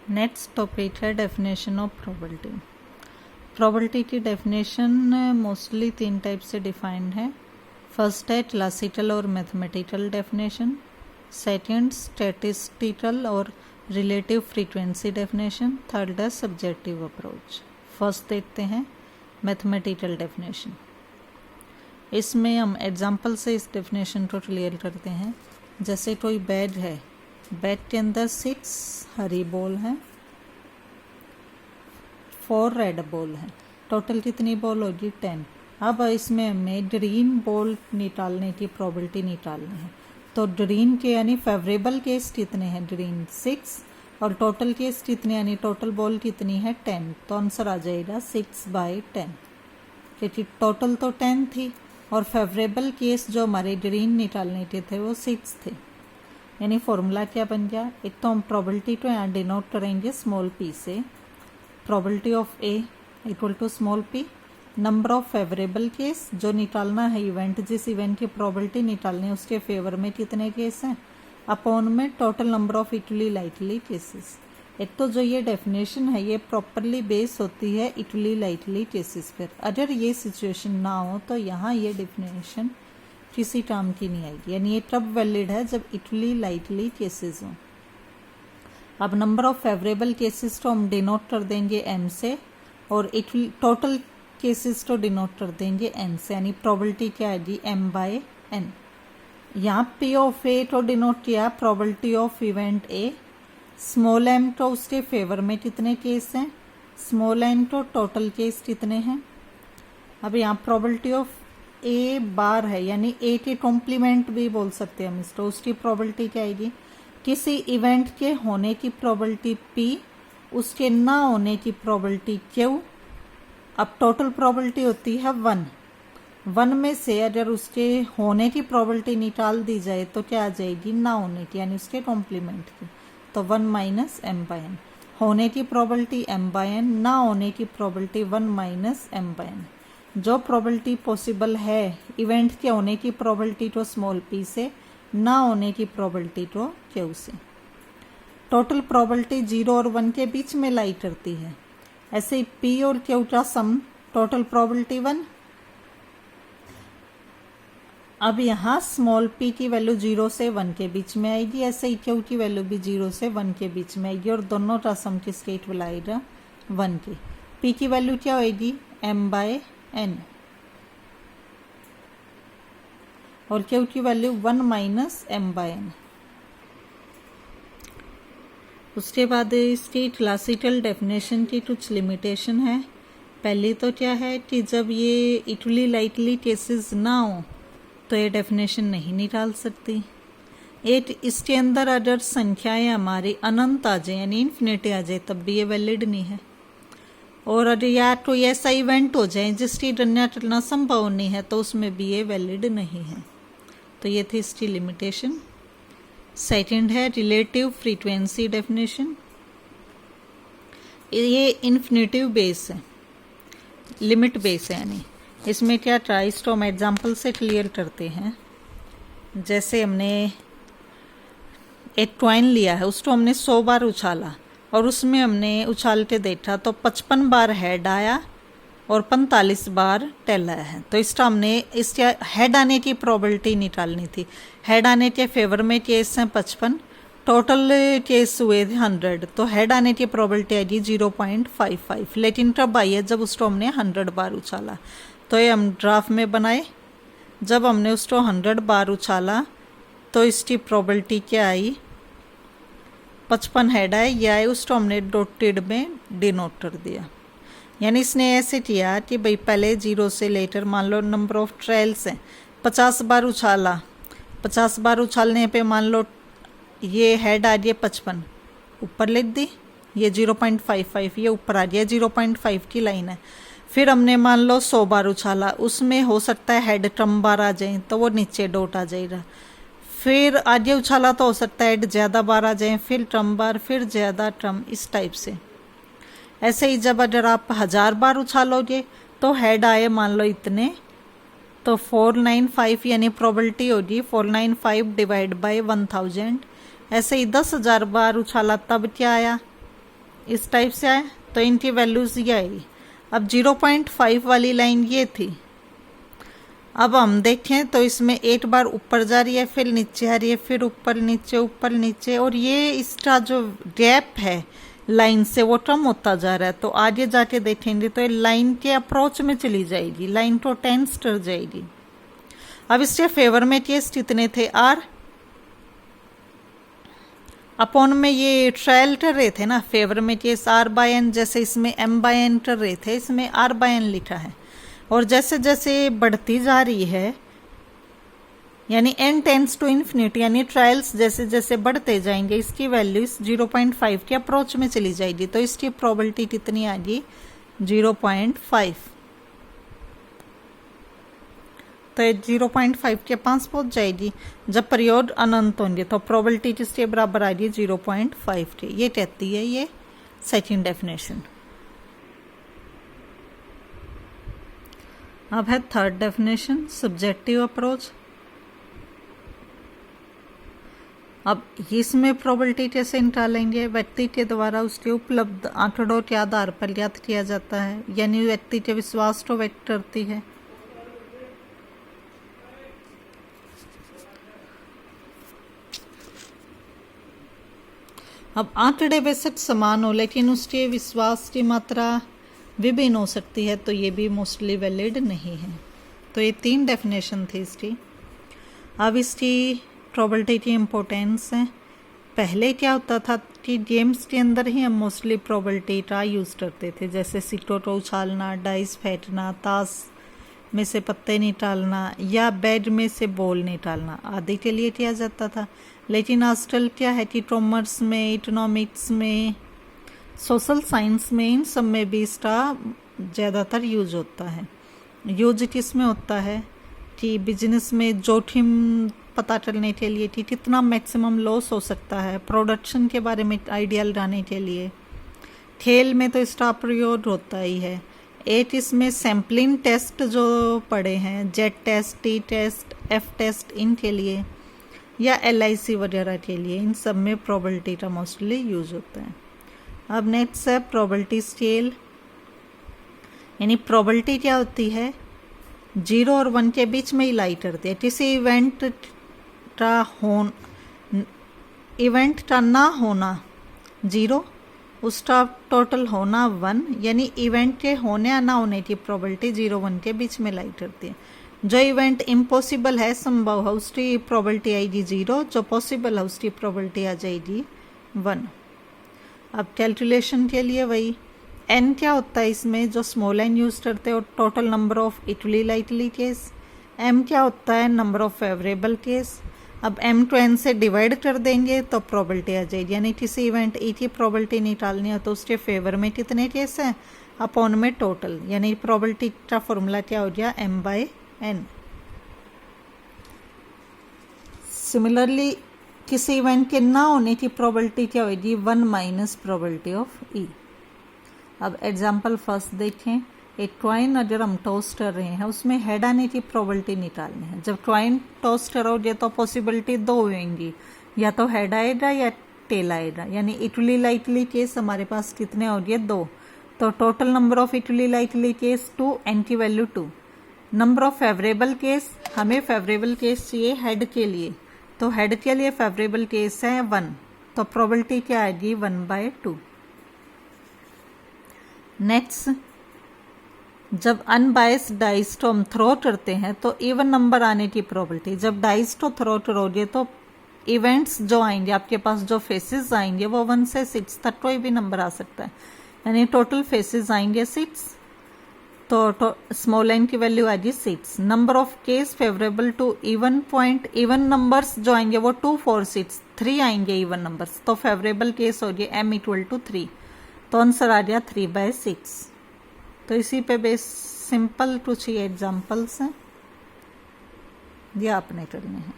Next topic है definition of probability. Probability की definition mostly 3 type से डिफाइंड है। फर्स्ट है क्लासिकल और मैथमेटिकल डेफिनेशन, सेकंड स्टैटिस्टिकल और रिलेटिव फ्रीक्वेंसी डेफिनेशन, थर्ड है सब्जेक्टिव अप्रोच। फर्स्ट देखते हैं मैथमेटिकल डेफिनेशन। इसमें हम एग्जांपल से इस डेफिनेशन को क्लियर करते हैं। जैसे कोई बेड है, बेड के अंदर 6 हरी बॉल हैं, 4 रेड बॉल हैं, टोटल कितनी बॉल होगी 10। अब इसमें हमें ग्रीन बॉल निकालने की प्रोबेबिलिटी निकालनी है। तो ग्रीन के यानी फेवरेबल केस कितने हैं, ग्रीन 6, और टोटल केस कितने यानी टोटल बॉल कितनी है 10। तो आंसर आ जाएगा 6/10, क्योंकि टोटल तो 10 थी और फेवरेबल केस जो हमारे ग्रीन निकालने के थे वो 6 थे। यानी फॉर्मूला क्या बन गया, एक तो हम प्रोबेबिलिटी को यहाँ डिनोट करेंगे स्मॉल p से, probability of a equal to small p, number of favourable case जो निकालना है इवेंट, जिस इवेंट की प्रोबेबिलिटी निकालनी है उसके फेवर में कितने केस हैं, अपॉन में total number of equally likely cases. एक तो जो ये डेफिनेशन है ये प्रॉपरली बेस होती है इक्वली लाइकली केसेस पर। अगर ये सिचुएशन ना हो तो यहाँ ये डेफिनेशन किसी काम की नहीं आएगी। यानी ये तब वैलिड है जब इक्वली लाइकली केसेस हों। अब नंबर ऑफ फेवरेबल केसेस को हम डिनोट कर देंगे m से, और टोटल केसेस को डिनोट कर देंगे n से, यानी प्रोबेबिलिटी क्या आएगी m/n। यहाँ p ऑफ a को डिनोट किया probability of event a, small m तो उसके फेवर में कितने केस हैं, स्मॉल n तो टोटल केस कितने हैं। अब यहाँ प्रोबेबिलिटी ऑफ a बार है, यानी a के कॉम्प्लीमेंट भी बोल सकते हैं हम इसको, उसकी प्रोबेबिलिटी क्या आएगी, किसी इवेंट के होने की प्रोबेबिलिटी p, उसके ना होने की प्रोबेबिलिटी q। अब टोटल प्रोबेबिलिटी होती है 1 में से अगर उसके होने की प्रोबेबिलिटी निकाल दी जाए तो क्या आ जाएगी, ना होने की, यानी उसके कॉम्प्लीमेंट की। तो 1 - m/n, होने की प्रोबेबिलिटी m/n, ना होने की प्रोबेबिलिटी 1 - m/n। जो प्रोबेबिलिटी पॉसिबल है इवेंट के होने की प्रोबेबिलिटी तो स्मॉल p से, ना होने की प्रोबेबिलिटी तो q से। टोटल प्रोबेबिलिटी 0 और 1 के बीच में लाई करती है। ऐसे ही p और q का सम टोटल प्रोबेबिलिटी 1। अब यहाँ स्मॉल p की वैल्यू 0 से 1 के बीच में आएगी, ऐसे ही q की वैल्यू भी 0 से 1 के बीच में आएगी, और दोनों का सम किसके इक्वल आएगा, 1 की। p की वैल्यू क्या होएगी, m/n, और q की वैल्यू 1 - m/n। उसके बाद इसकी क्लासिकल डेफिनेशन की कुछ लिमिटेशन है। पहली तो क्या है कि जब ये इक्वली लाइकली केसेस ना हो तो ये डेफिनेशन नहीं निकाल सकती। एक इसके अंदर अगर संख्याएं हमारी अनंत आ जाए यानी इन्फिनिटी आ जाए तब भी ये वैलिड नहीं है। और अगर या कोई ऐसा इवेंट हो जाए जिसकी गणना करना संभव नहीं है तो उसमें भी ये वैलिड नहीं है। तो ये थी इसकी लिमिटेशन। सेकंड है रिलेटिव फ्रीक्वेंसी डेफिनेशन। ये इन्फिनिटिव बेस है, लिमिट बेस है, यानी इसमें क्या ट्राइस तो हम एग्जाम्पल से क्लियर करते हैं। जैसे हमने एक कॉइन लिया है, उसको हमने 100 बार उछाला और उसमें हमने उछाल के देखा तो 55 बार हेड आया और 45 बार टेल आया है। तो इसका हमने इसके हेड आने की प्रोबेबिलिटी निकालनी थी। हेड आने के फेवर में केस हैं 55, टोटल केस हुए 100, तो हेड आने की प्रोबेबिलिटी आएगी 0.55। लेकिन कब आई है, जब उसको हमने 100 बार उछाला। तो ये हम ग्राफ में बनाए, जब हमने उसको 100 बार उछाला तो इसकी प्रोबेबिलिटी क्या आई, 55 हेड आए, ये आए, उसको हमने डॉटेड में डिनोट कर दिया। यानी इसने ऐसे किया कि भाई पहले 0 से लेकर मान लो नंबर ऑफ ट्रायल्स हैं, 50 बार उछाला, 50 बार उछालने पे मान लो ये हेड आ गया 55, ऊपर लिख दी, ये 0.55, ये ऊपर आ गया 0.5 की लाइन है। फिर हमने मान लो 100 बार उछाला, उसमें हो सकता है हेड कम बार आ जाए तो वो नीचे डॉट आ जाएगा। फिर आगे उछाला तो हो सकता है हेड ज़्यादा बार आ जाए, फिर कम बार, फिर ज़्यादा कम, इस टाइप से। ऐसे ही जब अगर आप 1000 बार उछालोगे तो हेड आए मान लो इतने, तो 495 यानी प्रोबेबिलिटी होगी 495 डिवाइड बाय 1000। ऐसे ही 10,000 बार उछाला तब क्या आया, इस टाइप से आए तो इनकी वैल्यूज़ ये आएगी। अब 0.5 वाली लाइन ये थी, अब हम देखें तो इसमें 8 बार ऊपर जा रही है, फिर नीचे आ रही है, फिर ऊपर नीचे, और ये इसका जो गैप है लाइन से वो कम होता जा रहा है। तो आगे जाके देखेंगे तो ये लाइन के अप्रोच में चली जाएगी, लाइन तो टेंस कर जाएगी। अब इसके फेवर में केस कितने थे, आर अपॉन में ये ट्रायल कर रहे थे ना, फेवर में केस आर बाय एन, जैसे इसमें एम बाय एन कर रहे थे, इसमें आर बाय एन लिखा है। और जैसे जैसे बढ़ती जा रही है यानी n टेंस टू इन्फिनिटी, यानी ट्रायल्स जैसे जैसे बढ़ते जाएंगे इसकी वैल्यू इस 0.5 के अप्रोच में चली जाएगी। तो इसकी प्रोबेबिलिटी कितनी आ गई 0.5। तो 0.5 के पास पहुंच जाएगी। जब पीरियड अनंत होंगे तो प्रोबेबिलिटी किसके बराबर आ गई 0.5 के। ये कहती है ये सेकंड डेफिनेशन। अब है थर्ड डेफिनेशन, सब्जेक्टिव अप्रोच। अब इसमें प्रोबेबिलिटी कैसे निकालेंगे, व्यक्ति के द्वारा उसके उपलब्ध आंकड़ों के आधार पर ज्ञात किया जाता है, यानी व्यक्ति के विश्वास को व्यक्त करती है। अब आंकड़े बेशक समान हो लेकिन उसके विश्वास की मात्रा विभिन्न हो सकती है, तो ये भी मोस्टली वैलिड नहीं है। तो ये 3 डेफिनेशन थी इसकी। अब इसकी प्रोबेबिलिटी की इम्पोर्टेंस है। पहले क्या होता था कि गेम्स के अंदर ही हम मोस्टली प्रोबेबिलिटी का यूज़ करते थे, जैसे सिक्कों को उछालना, डाइस फेंकना, ताश में से पत्ते निकालना या बेड में से बॉल निकालना आदि के लिए किया जाता था। लेकिन आजकल क्या है कि कॉमर्स में, इकोनॉमिक्स में, सोशल साइंस में, इन सब में भी इसका ज़्यादातर यूज होता है। यूज किस में होता है कि बिजनेस में जोखिम पता करने के लिए कि कितना मैक्सिमम लॉस हो सकता है, प्रोडक्शन के बारे में आइडिया लगाने के लिए। खेल में तो इसका प्रयोग होता ही है। एक इसमें सैम्पलिंग टेस्ट जो पढ़े हैं, Z test, T test, F test, इनके लिए या LIC वगैरह के लिए, इन सब में प्रोबेबिलिटी का मोस्टली यूज होता है। अब नेक्स्ट है प्रोबेबिलिटी स्केल, यानी प्रोबेबिलिटी क्या होती है 0 और 1 के बीच में ही लाई करती है। किसी इवेंट का ना होना 0, उसका टोटल होना 1, यानी इवेंट के होने या ना होने की प्रोबेबिलिटी 0-1 के बीच में लाई करती है। जो इवेंट इम्पॉसिबल है, संभव है, उसकी प्रोबेबिलिटी आएगी 0, जो पॉसिबल है उसकी प्रोबेबिलिटी आ जाएगी 1। अब कैलकुलेशन के लिए वही n क्या होता है इसमें जो स्मॉल n यूज करते हैं, और total number of equally likely case. m क्या होता है नंबर ऑफ फेवरेबल केस। अब m को n से डिवाइड कर देंगे तो प्रोबेबिलिटी आ जाएगी, यानी किसी इवेंट E की प्रोबेबिलिटी निकालनी है तो उसके फेवर में कितने केस हैं अपॉन में टोटल, यानी प्रोबेबिलिटी का फॉर्मूला क्या हो गया m/n। सिमिलरली किसी इवेंट के ना होने की प्रोबेबिलिटी क्या होगी 1 माइनस प्रोबेबिलिटी ऑफ E। अब एग्जाम्पल फर्स्ट देखें, एक कॉइन अगर हम टॉस कर रहे हैं उसमें हेड आने की प्रोबेबिलिटी निकालनी है। जब कॉइन टॉस करोगे तो पॉसिबिलिटी 2 होंगी, या तो हेड आएगा या टेल आएगा, यानी इक्वली लाइकली केस हमारे पास कितने हो गए 2। तो total number of equally likely case 2, n की value 2। Number of favourable case, हमें फेवरेबल केस चाहिए हेड के लिए, तो हेड के लिए फेवरेबल केस है 1, तो प्रोबेबिलिटी क्या आएगी 1/2। नेक्स्ट, जब अनबायस्ड डाइस को हम थ्रो करते हैं तो इवन नंबर आने की प्रोबेबिलिटी, जब डाइस को थ्रो करोगे तो इवेंट्स जो आएंगे आपके पास, जो फेसेस आएंगे वो 1 से 6 तक कोई भी नंबर आ सकता है, यानी टोटल फेसेस आएंगे 6, तो स्मॉल n की वैल्यू आएगी 6। Number of case favourable to even point, even numbers जो आएंगे वो 2, 4, 6, 3 आएंगे इवन नंबर्स, तो फेवरेबल केस हो गया m = 3, तो आंसर आ गया 3/6। तो इसी पे बेस सिंपल कुछ ही एग्जाम्पल्स हैं, ये आपने करने हैं।